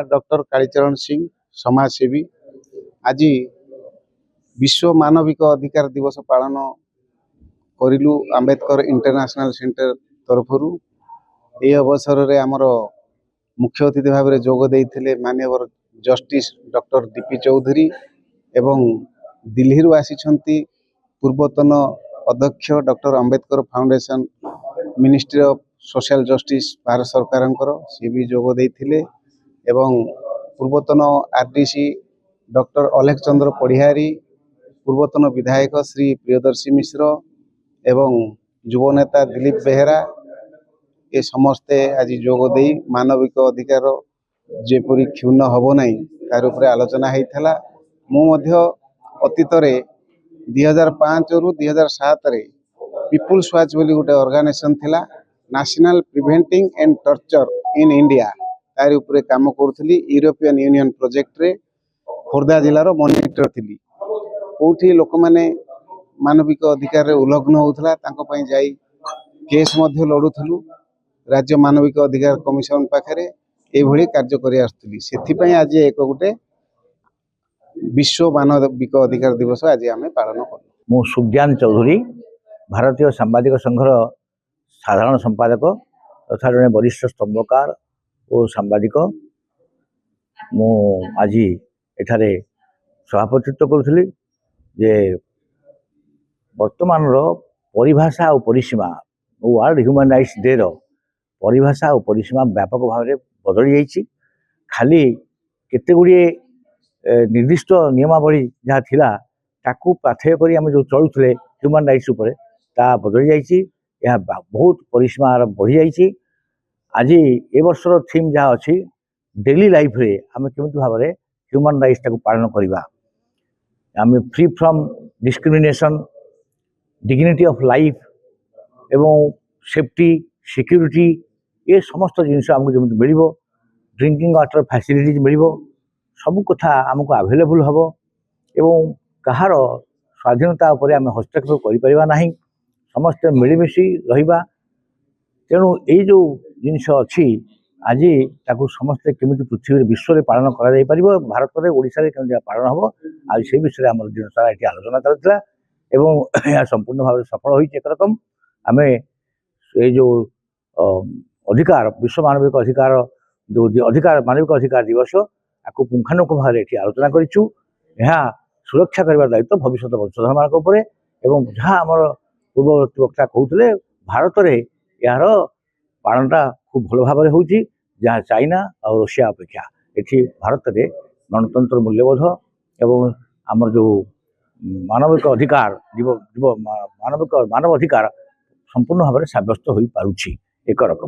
Doctor Kalicharan Singh समाजसेवी। आज विश्व मानविक अधिकार दिवस पालन करिलु आंबेडकर इंटरनेशनल सेंटर तरफरु। ये अवसर रे आमर मुख्य अतिथि भाव में जोग देइथिले माननीय जस्टिस डॉक्टर डीपी चौधरी एवं दिल्ली आसी पूर्वतन अध्यक्ष doctor Ambedkar foundation ministry of social justice Bharat सरकार सी भी जोग देइथिले एवं पूर्वतन आरडीसी डॉक्टर अलेख चंद्र पढ़ियारी, पूर्वतन विधायक श्री प्रियदर्शी मिश्र एवं युव नेता दिलीप बेहेरा ये समस्ते आज जोग दे मानविक अधिकार जेपरी क्षुण्ण हब ना तार उपरे आलोचना होता। मुझे अतीत 2005 रु 2007 रे पीपुल्स वाच बोली गोटे ऑर्गेनाइजेशन थिला, national preventing and torture in India, तार उपरे काम करूथली। यूरोपियन यूनियन प्रोजेक्ट रे खोर्धा जिलार मॉनिटर थिली। कोठी लोक माने मानविक अधिकार रे उल्लंघन होउथला तांको पई जाई केस मध्ये लड़ुथलु राज्य मानविक अधिकार कमिशन पाखरे ए भली कार्य करि आस्तुली। सेथि पई आज एक गोटे विश्व मानविक अधिकार दिवस आज आमे पालन करू। मु सुज्ञान चौधरी भारतीय सांबादिक संघर साधारण संपादक तथा जड़े वरिष्ठ स्तंभकार और सांबादिक। मु आज एठारे सभापतित्व करुथली जे वर्तमान परिभाषा और परिसीमा वर्ल्ड ह्यूमन राइट्स डे रो परिभाषा और परिसीमा व्यापक भाव में बदली जाइए। खाली केते गुड़िए निर्दिष्ट नियमावली जहाँ थिला ताकू पाथेय करी आम जो चलुले ह्यूमन राइट्स उपर ता बदली जाइए। बहुत परिसीमा बढ़ी जाइए। आज ए वर्षर थीम जहाँ अच्छी डेली लाइफ रे आम केमती भाव में ह्यूमन राइट्स ताकू पालन करवा। आम free from discrimination, dignity of life एवं सेफ्टी सिक्योरिटी ये समस्त जिनस आमको जमी मिल, ड्रिंकिंग वाटर फैसिलिटीज मिल, सबू कथा आमको अवेलेबल हम एवं कहार स्वाधीनता उपर आम हस्तक्षेप करें समस्ते मिलमिशी रहिबा। तेणु ये जो जिनस अच्छी आज ताकू समस्ते केमिति पृथ्वी विश्व में पालन करा भारत में ओडिशा रे केमिति पालन हम आज से विषय आम दिन सारा ये आलोचना चलता एवं यह संपूर्ण भाव सफल होती। एक रकम आम ये जो अधिकार विश्व मानविक अधिकार जो अधिकार मानविक अधिकार दिवस आपको पुंखानुपुंख भाव ये आलोचना करूँ। यह सुरक्षा करने दायित्व भविष्य वंशधर मान एवं जहाँ आम पूर्ववर्ती वक्ता कहते भारत में यार पालनटा खूब भल भाव हो जहाँ चाइना और रशिया अपेक्षा ये भारत में गणतंत्र मूल्यबोध एवं आमर जो मानविक अधिकार मानव अधिकार संपूर्ण भाव में सब्यस्त हो पारुछि। एक रकम